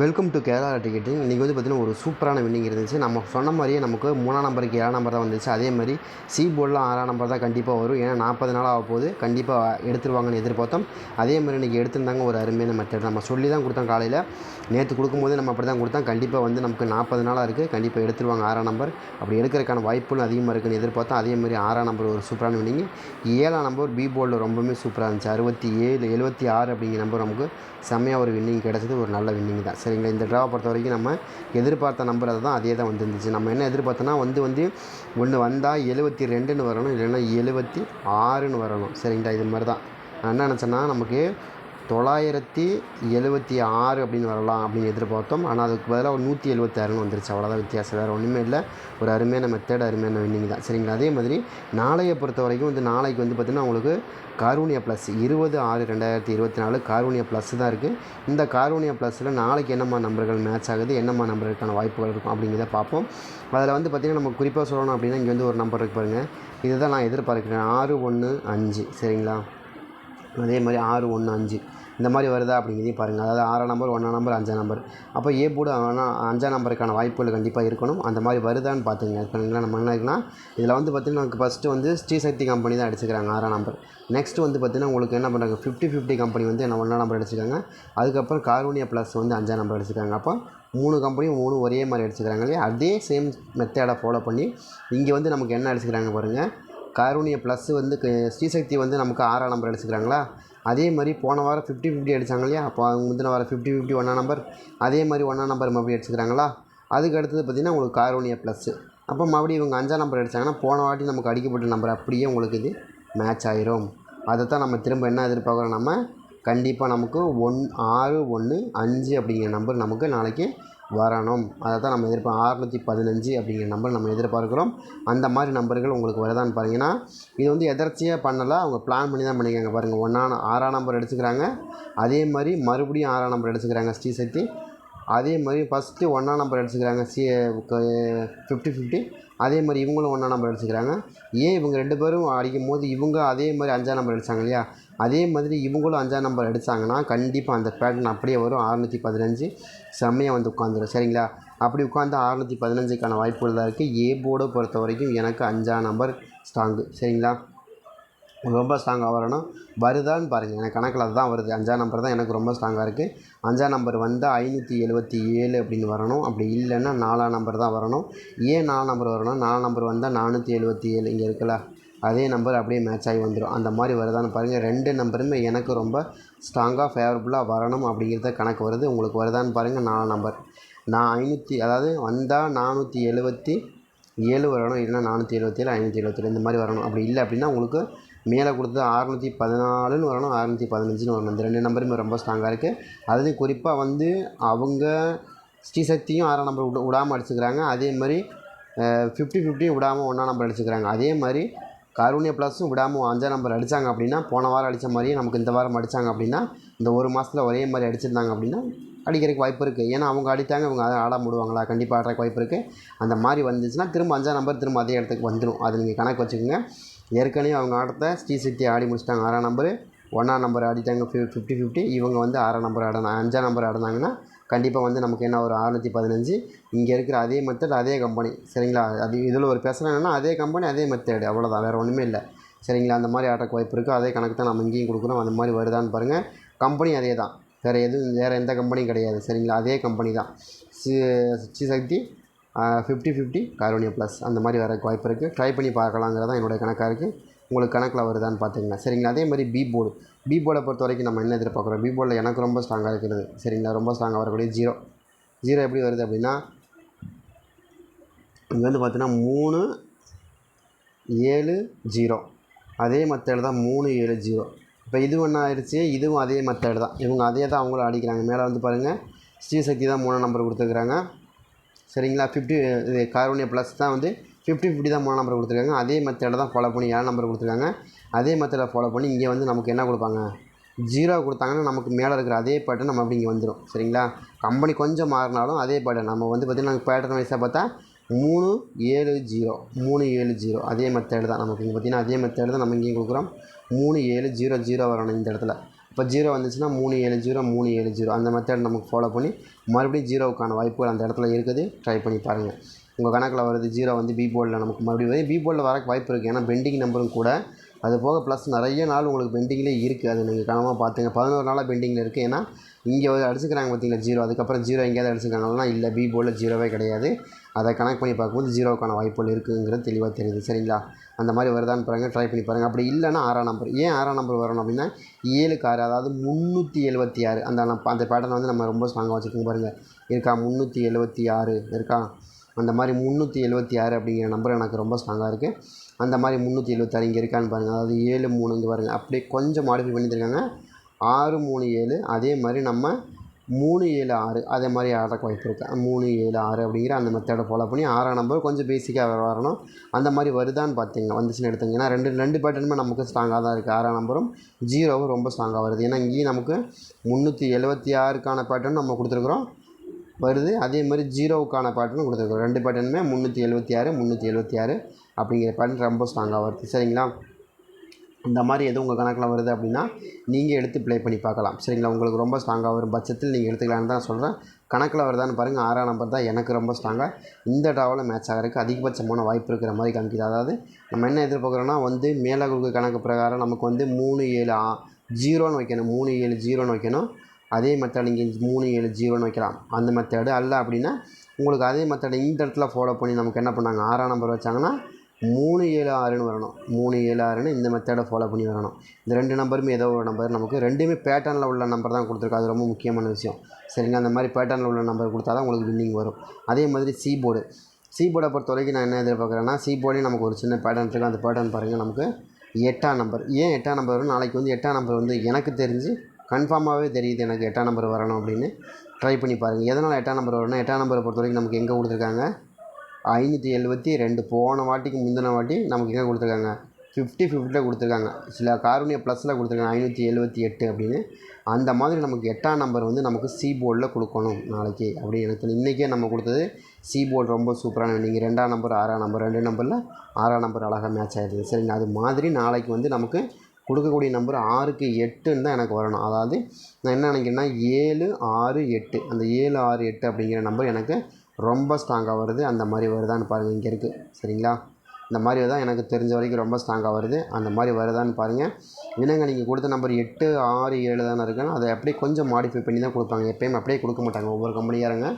Welcome to Kerala ticketing. இன்றைக்கி வந்து பார்த்திங்கன்னா ஒரு சூப்பரான வின்னிங் இருந்துச்சு. நம்ம சொன்ன மாதிரியே நமக்கு 3ஆம் நம்பருக்கு 7ஆம் நம்பர் தான் வந்துச்சு. அதே மாதிரி சி போர்டில் 6ஆம் நம்பர் தான் கண்டிப்பாக வரும். ஏன்னா 40 நாள் ஆக போகுது, கண்டிப்பாக எடுத்துருவாங்கன்னு எதிர்பார்த்தோம். அதே மாதிரி இன்றைக்கி எடுத்திருந்தாங்க. ஒரு அருமையான மெத்தட் நம்ம சொல்லி தான் கொடுத்தோம். காலையில் நேற்று கொடுக்கும்போது நம்ம அப்படி தான் கொடுத்தோம். கண்டிப்பாக வந்து நமக்கு 40 நாளாக இருக்குது, கண்டிப்பாக எடுத்துருவாங்க 6ஆம் நம்பர். அப்படி எடுக்கிறதுக்கான வாய்ப்புகளும் அதிகமாக இருக்குன்னு எதிர்பார்த்தோம். அதே மாதிரி 6ஆம் நம்பர் ஒரு சூப்பரான வின்னிங். 7ஆம் நம்பர் பி போர்டில் ரொம்பவுமே சூப்பராக இருந்துச்சு. 67 76 அப்படிங்கிற நம்பர் நமக்கு செம்மையாக ஒரு வின்னிங் கிடச்சது. ஒரு நல்ல வின்னிங் தான். சரிங்களா, இந்த ட்ராவை பொறுத்த வரைக்கும் நம்ம எதிர்பார்த்த நம்பர் அதை தான், அதே தான் வந்துருந்துச்சு. நம்ம என்ன எதிர்பார்த்தோன்னா ஒன்று வந்தால் 72ன்னு வரணும், இல்லைன்னா 76ன்னு வரணும். சரிங்களா, இது மாதிரி தான் நான் என்ன நினச்சேன்னா நமக்கு 976 அப்படின்னு வரலாம் அப்படின்னு எதிர்பார்த்தோம். ஆனால் அதுக்கு பதிலாக ஒரு 176ன்னு வந்துருச்சு. அவ்வளோதான் வித்தியாசம், வேறு ஒன்றுமே இல்லை. ஒரு அருமையான மெத்தட், அருமையான வின்னிங் தான். சரிங்களா, அதே மாதிரி நாளையை பொறுத்த வரைக்கும் வந்து நாளைக்கு வந்து பார்த்திங்கன்னா உங்களுக்கு கார்வூனியா ப்ளஸ் 20/6/2024 கார்வூனியா ப்ளஸ் தான் இருக்குது. இந்த கார்வூனியா ப்ளஸில் நாளைக்கு என்னம்மா நம்பர்கள் மேட்ச் ஆகுது, என்னம்மா நம்பருக்கான வாய்ப்புகள் இருக்கும் அப்படிங்கிறத பார்ப்போம். அதில் வந்து பார்த்திங்கன்னா நம்ம குறிப்பாக சொல்லணும் அப்படின்னா இங்கே வந்து ஒரு நம்பர் இருக்குது பாருங்கள். இதை தான் நான் எதிர்பார்க்குறேன், 615. சரிங்களா, அதே மாதிரி 615 இந்த மாதிரி வருதா அப்படிங்கிறதையும் பாருங்கள். அதாவது 6ஆம் நம்பர், 1ஆம் நம்பர், 5ஆம் நம்பர். அப்போ ஏ போர்டு 5ஆம் நம்பருக்கான வாய்ப்புகள் கண்டிப்பாக இருக்கணும். அந்த மாதிரி வருதான்னு பார்த்துங்க. சரிங்களா, நம்ம என்ன இருக்குன்னா இதில் வந்து பார்த்திங்கன்னா நமக்கு ஃபஸ்ட்டு வந்து ஸ்ரீசக்தி கம்பெனி தான் அடிச்சுக்கிறாங்க 6ஆம் நம்பர். நெக்ஸ்ட்டு வந்து பார்த்திங்கன்னா உங்களுக்கு என்ன பண்ணுறாங்க, 50-50 கம்பெனி வந்து 1ஆம் நம்பர் அடிச்சுக்காங்க. அதுக்கப்புறம் கார்வூனியா ப்ளஸ் வந்து 5ஆம் நம்பர் அடிச்சுக்காங்க. அப்போ 3 கம்பெனியும் 3 ஒரே மாதிரி அடிச்சுக்கிறாங்க இல்லையா. அதே சேம் மெத்தடை ஃபாலோ பண்ணி இங்கே வந்து நமக்கு என்ன அடிச்சுக்கிறாங்க பாருங்கள். கார்வூனியா ப்ளஸ் வந்து ஸ்ரீசக்தி வந்து நமக்கு 6ஆம் நம்பர் அடிச்சுக்கிறாங்களா. அதே மாதிரி போன வாரம் 50-50 அடித்தாங்க இல்லையா. அப்போ முந்தின வாரம் 50-50 1ஆம் நம்பர், அதே மாதிரி 1ஆம் நம்பர் மறுபடியும் அடிச்சுக்கிறாங்களா. அதுக்கு அடுத்தது பார்த்திங்கன்னா உங்களுக்கு கார்வூனியா ப்ளஸ்ஸு. அப்போ மறுபடியும் இவங்க 5ஆம் நம்பர் அடித்தாங்கன்னா போன வாட்டி நமக்கு அடிக்கப்பட்ட நம்பர் அப்படியே உங்களுக்கு இது மேட்ச் ஆயிரும். அதை தான் நம்ம திரும்ப என்ன எதிர்பார்க்குறோம், நம்ம கண்டிப்பாக நமக்கு 615 அப்படிங்கிற நம்பர் நமக்கு நாளைக்கு வரணும். அதை தான் நம்ம எதிர்பார்க்குறோம். 615 அப்படிங்கிற நம்பர் நம்ம எதிர்பார்க்குறோம். அந்த மாதிரி நம்பர்கள் உங்களுக்கு வருதான்னு பாருங்கன்னா இது வந்து எதர்ச்சியாக பண்ணலை, அவங்க பிளான் பண்ணி தான் பண்ணிக்காங்க பாருங்கள். 6ஆம் நம்பர் எடுத்துக்கிறாங்க, அதே மாதிரி மறுபடியும் 6ஆம் நம்பர் எடுத்துக்கிறாங்க ஸ்ரீசக்தி. அதே மாதிரி ஃபஸ்ட்டு 1ஆம் நம்பர் அடிச்சுக்கிறாங்க 50-50. அதே மாதிரி இவங்களும் 1ஆம் நம்பர் அடிச்சுக்கிறாங்க. ஏன் இவங்க 2 பேரும் அடிக்கும் போது இவங்க அதே மாதிரி 5ஆம் நம்பர் அடித்தாங்க இல்லையா. அதே மாதிரி இவங்களும் 5ஆம் நம்பர் அடித்தாங்கன்னா கண்டிப்பாக அந்த பேட்டர்ன் அப்படியே வரும். 615 செம்மையாக வந்து உட்காந்துரும். சரிங்களா, அப்படி உட்காந்து 615க்கான வாய்ப்புகள் தான் இருக்குது. ஏ போர்டை பொறுத்த வரைக்கும் எனக்கு 5ஆம் நம்பர் ஸ்ட்ராங்கு. சரிங்களா, ரொம்ப ஸ்ட்ராங்காக வரணும். வருதான்னு பாருங்கள், எனக்கு கணக்கில் அதுதான் வருது. 5ஆம் நம்பர் தான் எனக்கு ரொம்ப ஸ்ட்ராங்காக இருக்குது. 5ஆம் நம்பர் வந்தால் 577 அப்படின்னு வரணும். அப்படி இல்லைன்னா 4ஆம் நம்பர் தான் வரணும். ஏன் 4 நம்பர் வரணும், 4 நம்பர் வந்தால் 477 இங்கே இருக்குல்ல, அதே நம்பர் அப்படியே மேட்ச் ஆகி வந்துடும். அந்த மாதிரி வருதான்னு பாருங்கள். 2 நம்பருமே எனக்கு ரொம்ப ஸ்ட்ராங்காக ஃபேவரபுளாக வரணும் அப்படிங்கிறத கணக்கு வருது. உங்களுக்கு வருதான்னு பாருங்கள். 4 நம்பர் நான் 500 அதாவது வந்தால் 477 வரணும், இல்லைன்னா 477 577 இந்த மாதிரி வரணும். அப்படி இல்லை அப்படின்னா உங்களுக்கு மேலே கொடுத்தது 614ன்னு வரணும், 615ன்னு வரணும். இந்த 2 நம்பருமே ரொம்ப ஸ்ட்ராங்காக இருக்குது. அதுலேயும் குறிப்பாக வந்து அவங்க ஸ்ரீசக்தியும் 6ஆம் நம்பர் விடாமல் அடிச்சுக்கிறாங்க. அதே மாதிரி 50-50 விடாமல் 1ஆம் நம்பர் அடிச்சுக்கிறாங்க. அதே மாதிரி கார்வூனியா ப்ளஸும் விடாமல் 5ஆம் நம்பர் அடித்தாங்க அப்படின்னா போன வாரம் அடித்த மாதிரியே நமக்கு இந்த வாரம் அடித்தாங்க அப்படின்னா இந்த ஒரு மாதத்தில் ஒரே மாதிரி அடிச்சிருந்தாங்க அப்படின்னா அடிக்கிறதுக்கு வாய்ப்பு இருக்குது. ஏன்னா அவங்க அடித்தாங்க, இவங்க அதை ஆட முடிவாங்களா, கண்டிப்பாக ஆடுறதுக்கு வாய்ப்பு இருக்குது. அந்த மாதிரி வந்துச்சுன்னா திரும்ப 5ஆம் நம்பர் திரும்ப அதே இடத்துக்கு வந்துடும். அது நீங்கள் கணக்கு வச்சுக்கோங்க. ஏற்கனவே அவங்க ஆடத்தை ஸ்ரீசக்தி ஆடி முடிச்சிட்டாங்க 6ஆம் நம்பரு, 1ஆம் நம்பர் ஆடிட்டாங்க 50-50. இவங்க வந்து 6ஆம் நம்பர் 5ஆம் நம்பர் ஆடினாங்கன்னா கண்டிப்பாக வந்து நமக்கு என்ன ஒரு 615. இங்கே இருக்கிற அதே மெத்தட், அதே கம்பெனி. சரிங்களா, அது இதில் ஒரு பிரச்சனை என்னென்னா அதே கம்பெனி அதே மெத்தட், அவ்வளோதான், வேறு ஒன்றுமே இல்லை. சரிங்களா, அந்த மாதிரி ஆடுறக்கு வாய்ப்பு இருக்குது. அதே கணக்கு தான் நம்ம இங்கேயும் கொடுக்குறோம். அந்த மாதிரி வருதான்னு பாருங்கள். கம்பெனி அதே தான், வேறு எந்த கம்பெனியும் கிடையாது. சரிங்களா, அதே கம்பெனி தான். ஸ்ரீசக்தி 50-50 கார்வூனியா ப்ளஸ் அந்த மாதிரி வரக்கு வாய்ப்பு இருக்குது. ட்ரை பண்ணி பார்க்கலாங்கிறதான் என்னுடைய கணக்காக இருக்குது. உங்களுக்கு கணக்கில் வருதான்னு பார்த்துங்க. சரிங்களா, அதே மாதிரி பி போர்டை பொறுத்த வரைக்கும் நம்ம என்ன எதிர்பார்க்குறோம், பி போர்டில் எனக்கு ரொம்ப ஸ்ட்ராங்காக இருக்கிறது. சரிங்களா, ரொம்ப ஸ்ட்ராங்காக வரக்கூடிய 0 எப்படி வருது அப்படின்னா இங்கே வந்து பார்த்தீங்கன்னா 3-7-0 அதே மெத்தட் தான். 3-7-0. இப்போ இது ஒன்றா ஆயிடுச்சு, இதுவும் அதே மெத்தட் தான். இவங்க அதே தான் அவங்களும் அடிக்கிறாங்க. மேலே வந்து பாருங்கள், ஸ்ரீசக்தி தான் 3ஆம் நம்பர் கொடுத்துருக்குறாங்க. சரிங்களா, 50 இது கார்வூனியா ப்ளஸ் தான் வந்து 50-50 தான் 3ஆம் நம்பர் கொடுத்துருக்காங்க. அதே மெத்தடை தான் ஃபாலோ பண்ணி 7ஆம் நம்பர் கொடுத்துருக்காங்க. அதே மெத்தடை ஃபாலோ பண்ணி இங்கே வந்து நமக்கு என்ன கொடுப்பாங்க, 0 கொடுத்தாங்கன்னா நமக்கு மேலே இருக்கிற அதே பேட்டர்ன் நம்ம அப்படி இங்கே வந்துடும். சரிங்களா, கம்பெனி கொஞ்சம் மாறினாலும் அதே பேட்டர்ன் நம்ம வந்து பார்த்திங்கன்னா பேட்டர்ன் வைஸாக பார்த்தா 3-7-0 அதே மெத்தேடு தான் நமக்கு. இங்கே பார்த்திங்கன்னா அதே மெத்தேடு தான் நம்ம இங்கேயும் கொடுக்குறோம். 3-7-0-0 வரணும் இந்த இடத்துல. இப்போ 0 வந்துச்சுன்னா 370 370 அந்த மெத்தட் நமக்கு ஃபாலோ பண்ணி மறுபடியும் 0க்கான வாய்ப்புகள் அந்த இடத்துல இருக்குது. ட்ரை பண்ணி பாருங்கள். உங்கள் கணக்கில் வருது 0 வந்து பி போர்டில் நமக்கு மறுபடியும் பி போர்டில் வரக்கு வாய்ப்பு இருக்குது. ஏன்னா பெண்டிங் நம்பரும் கூட அது போக ப்ளஸ் நிறைய நாள் உங்களுக்கு பெண்டிங்லேயே இருக்குது. அது நீங்கள் கவனமாக பார்த்துங்க. 11 நாளாக பெண்டிங்கில் இருக்குது. ஏன்னா இங்கே அடிச்சுக்கிறாங்க பார்த்தீங்களா 0, அதுக்கப்புறம் 0 எங்கேயாவது அடிச்சுக்கிறாங்கன்னா இல்லை, பி போர்டில் 0வே கிடையாது. அதை கனெக்ட் பண்ணி பார்க்கும்போது 0க்கான வாய்ப்புகள் இருக்குங்கிறது தெளிவாக தெரியுது. சரிங்களா? அந்த மாதிரி வருதான்னு பாருங்கள், ட்ரை பண்ணி பாருங்கள். அப்படி இல்லைன்னா 6ஆம் நம்பர். ஏன் 6ஆம் நம்பர் வரணும் அப்படின்னா 7க்கு 6, அதாவது 376 அந்த பேட்டர்ன் வந்து நம்ம ரொம்ப ஸ்ட்ராங்காக வச்சுருக்கோங்க பாருங்கள். இருக்கா 376 இருக்கா? அந்த மாதிரி 376 அப்படிங்கிற நம்பர் எனக்கு ரொம்ப ஸ்ட்ராங்காக இருக்குது. அந்த மாதிரி 376 இங்கே இருக்கான்னு பாருங்கள். அதாவது 7 3 இங்கே பாருங்கள். அப்படியே கொஞ்சம் மாடிஃபை பண்ணியிருக்காங்க. 6 3 7 அதே மாதிரி நம்ம 3 7 6 அதே மாதிரி ஆடுறக்கு வாய்ப்பு இருக்குது. 3 7 6 அப்படிங்கிற அந்த மெத்தடை ஃபாலோ பண்ணி 6ஆம் நம்பர் கொஞ்சம் பேசிக்காக வரணும். அந்த மாதிரி வருதான்னு பார்த்தீங்க, வந்துச்சுன்னு எடுத்துங்க. ஏன்னா ரெண்டு பேட்டர்னுமே நமக்கு ஸ்ட்ராங்காக தான் இருக்குது. 6ஆம் நம்பரும் 0வும் ரொம்ப ஸ்ட்ராங்காக வருது. ஏன்னா இங்கேயும் நமக்கு 376க்கான பேட்டர்ன் நம்ம கொடுத்துருக்குறோம் வருது. அதே மாதிரி 0க்கான பேட்டர்னும் கொடுத்துருக்கோம். ரெண்டு பேட்டர்னுமே 376 376 அப்படிங்கிற பேட்டர்ன் ரொம்ப ஸ்ட்ராங்காக வருது. சரிங்களா? இந்த மாதிரி எதுவும் உங்கள் கணக்கில் வருது அப்படின்னா நீங்கள் எடுத்து ப்ளே பண்ணி பார்க்கலாம். சரிங்களா? உங்களுக்கு ரொம்ப ஸ்ட்ராங்காக வரும் பட்சத்தில் நீங்கள் எடுத்துக்கலான்னு தான் சொல்கிறேன். கணக்கில் வருதான்னு பாருங்கள். 6ஆம் நம்பர் தான் எனக்கு ரொம்ப ஸ்ட்ராங்காக இந்த ட்ராவில் மேட்ச் ஆகிறதுக்கு அதிகபட்சமான வாய்ப்பு இருக்கிற மாதிரி காமிக்குது. அதாவது நம்ம என்ன எதிர்பார்க்குறோன்னா வந்து மேலே கொடுக்க கணக்கு பிரகாரம் நமக்கு வந்து 3 7 0ன்னு வைக்கணும். 3 7 0ன்னு வைக்கணும். அதே மெத்தட் இங்கே 3 7 0ன்னு வைக்கலாம். அந்த மெத்தடு அல்ல அப்படின்னா உங்களுக்கு அதே மெத்தடை இந்த இடத்துல ஃபாலோ பண்ணி நமக்கு என்ன பண்ணாங்க, 6ஆம் நம்பர் வச்சாங்கன்னா 3 7 6ன்னு வரணும். 3 7 6ன்னு இந்த மெத்தடை ஃபாலோ பண்ணி வரணும். இந்த ரெண்டு நம்பருமே ஏதோ ஒரு நம்பர் நமக்கு ரெண்டுமே பேட்டர்னில் உள்ள நம்பர் தான் கொடுத்துருக்கு. அது ரொம்ப முக்கியமான விஷயம். சரிங்களா? அந்த மாதிரி பேட்டர்னில் உள்ள நம்பர் கொடுத்தா தான் உங்களுக்கு வின்னிங் வரும். அதே மாதிரி சி போர்டை பொறுத்த வரைக்கும் நான் என்ன எதிர்பார்க்குறேன்னா, சி போர்டே நமக்கு ஒரு சின்ன பேட்டர்ன் இருக்குது. அந்த பேட்டர்ன் பாருங்கள். நமக்கு 8ஆம் நம்பர். ஏன் 8ஆம் நம்பர் வரும்? நாளைக்கு வந்து 8ஆம் நம்பர் வந்து எனக்கு தெரிஞ்சு கன்ஃபார்மாகவே தெரியுது எனக்கு 8ஆம் நம்பர் வரணும் அப்படின்னு. ட்ரை பண்ணி பாருங்கள். எதனால் 8ஆம் நம்பர் வரணும்னா 8ஆம் நம்பரை பொறுத்த வரைக்கும் நமக்கு எங்கே கொடுத்துருக்காங்க, 572. போன வாட்டிக்கு முந்தின வாட்டி நமக்கு எங்கே கொடுத்துருக்காங்க, 50-50 கொடுத்துருக்காங்க. சில காரூணிய ப்ளஸில் கொடுத்துருக்காங்க 578 அப்படின்னு. அந்த மாதிரி நமக்கு 8ஆம் நம்பர் வந்து நமக்கு சி போர்டில் கொடுக்கணும் நாளைக்கு அப்படின்னு எனக்கு இன்றைக்கே நம்ம கொடுத்தது. சி போர்டு ரொம்ப சூப்பரான நீங்கள் 2ஆம் நம்பர் 6ஆம் நம்பர் 2 நம்பரில் 6ஆம் நம்பர் அழகாக மேட்ச் ஆகிடுது. சரிங்க? அது மாதிரி நாளைக்கு வந்து நமக்கு கொடுக்கக்கூடிய நம்பர் 6க்கு 8ன்னு தான் எனக்கு வரணும். அதாவது நான் என்ன நினைக்கிறேன்னா 7 6 8 அந்த 7 6 8 அப்படிங்கிற நம்பர் எனக்கு ரொம்ப ஸ்ட்ராங்காக வருது. அந்த மாதிரி வருதான்னு பாருங்கள். இங்கே இருக்குது. சரிங்களா? இந்த மாதிரி தான் எனக்கு தெரிஞ்ச வரைக்கும் ரொம்ப ஸ்ட்ராங்காக வருது. அந்த மாதிரி வருதான்னு பாருங்கள். என்னங்க நீங்கள் கொடுத்த நம்பர் 8 6 7 தானே இருக்குன்னு அதை அப்படியே கொஞ்சம் மாடிஃபை பண்ணி தான் கொடுப்பாங்க. எப்போயும் அப்படியே கொடுக்க மாட்டாங்க. ஒவ்வொரு கம்பெனியாரங்க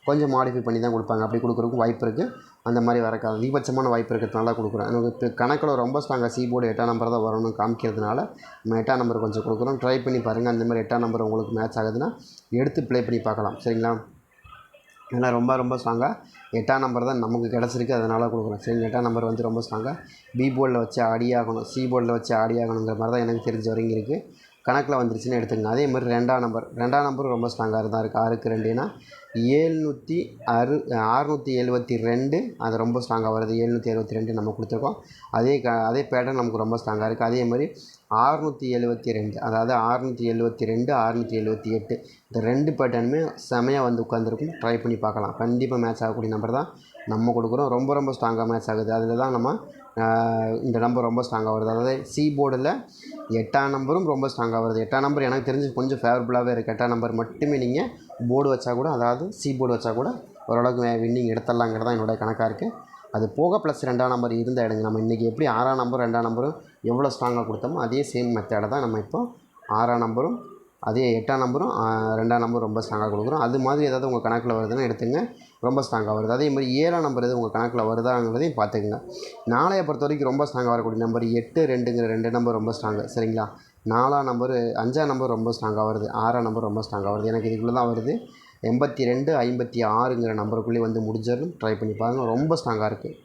கொஞ்சம் மாடிஃபை பண்ணி தான் கொடுப்பாங்க. அப்படி கொடுக்குறதுக்கும் வாய்ப்பு இருக்குது. அந்த மாதிரி வரக்கு அதிகபட்சமான வாய்ப்பு இருக்கிறதுனால கொடுக்குறோம். எனக்கு இப்போ கணக்கில் ரொம்ப ஸ்ட்ராங்காக சி போர்டு 8ஆம் நம்பர் தான் வரணும்னு காமிக்கிறதுனால நம்ம 8ஆம் நம்பர் கொஞ்சம் கொடுக்குறோம். ட்ரை பண்ணி பாருங்கள். அந்த மாதிரி 8ஆம் நம்பர் உங்களுக்கு மேட்ச் ஆகுதுன்னா எடுத்து ப்ளே பண்ணி பார்க்கலாம். சரிங்களா? ஏன்னா ரொம்ப ஸ்ட்ராங்காக 8ஆம் நம்பர் தான் நமக்கு கிடச்சிருக்கு. அதனால் கொடுக்குறோம். சரி, 8ஆம் நம்பர் வந்து ரொம்ப ஸ்ட்ராங்காக பி போர்டில் வச்சு ஆடியாகணும், சி போர்டில் வச்சு ஆடியாகணுங்கிற மாதிரி தான் எனக்கு தெரிஞ்ச வரைக்கும் இருக்குது. கணக்கில் வந்துருச்சுன்னு எடுத்துங்க. அதே மாதிரி 2ஆம் நம்பர் ரொம்ப ஸ்ட்ராங்காக தான் இருக்குது. 6க்கு 2னா 672 அது ரொம்ப ஸ்ட்ராங்காக வருது. 772 நம்ம கொடுத்துருக்கோம். அதே பேட்டர்ன் நமக்கு ரொம்ப ஸ்ட்ராங்காக இருக்குது. அதே மாதிரி 672 அதாவது 672 678 இந்த ரெண்டு பேட்டர்னுமே செமையாக வந்து உட்காந்துருக்கும். ட்ரை பண்ணி பார்க்கலாம். கண்டிப்பாக மேட்ச் ஆகக்கூடிய நம்பர் தான் நம்ம கொடுக்குறோம். ரொம்ப ஸ்ட்ராங்காக மேட்ச் ஆகுது. அதில் தான் நம்ம இந்த நம்பர் ரொம்ப ஸ்ட்ராங்காக வருது. அதாவது சி போர்டில் 8ஆம் நம்பரும் ரொம்ப ஸ்ட்ராங்காக வருது. 8ஆம் நம்பர் எனக்கு தெரிஞ்சு கொஞ்சம் ஃபேவரபுளாகவே இருக்குது. 8ஆம் நம்பர் மட்டுமே நீங்கள் போர்டு வச்சா கூட, அதாவது சி போர்டு வச்சா கூட ஓரளவுக்கு வின்னிங் எடுத்துடலாங்கிறது தான் என்னோடய கணக்காக இருக்குது. அது போக ப்ளஸ் 2ஆம் நம்பர் இருந்த இடங்க நம்ம இன்றைக்கி எப்படி 6ஆம் நம்பர் 2ஆம் நம்பரும் எவ்வளோ ஸ்ட்ராங்காக கொடுத்தோமோ அதே சேம் மெத்தடை தான் நம்ம இப்போ 6ஆம் நம்பரும் அதே 8ஆம் நம்பரும் 2ஆம் நம்பரும் ரொம்ப ஸ்ட்ராங்காக கொடுக்குறோம். அது மாதிரி ஏதாவது உங்கள் கணக்கில் வருதுன்னா எடுத்துங்க. ரொம்ப ஸ்ட்ராங்காக வருது. அதே மாதிரி 7ஆம் நம்பர் எதுவும் உங்கள் கணக்கில் வருதாங்கிறதையும் பார்த்துக்குங்க. நாளைய பொறுத்த வரைக்கும் ரொம்ப ஸ்ட்ராங்காக வரக்கூடிய நம்பர் 8 2ங்கிற 2 நம்பர் ரொம்ப ஸ்ட்ராங்கு. சரிங்களா? 4ஆம் நம்பர் 5ஆம் நம்பர் ரொம்ப ஸ்ட்ராங்காக வருது. 6ஆம் நம்பர் ரொம்ப ஸ்ட்ராங்காக வருது. எனக்கு இதுக்குள்ளே தான் வருது. 82 56ங்கிற நம்பருக்குள்ளே வந்து முடிஞ்சிடணும். ட்ரை பண்ணி பாருங்கள். ரொம்ப ஸ்ட்ராங்காக இருக்குது.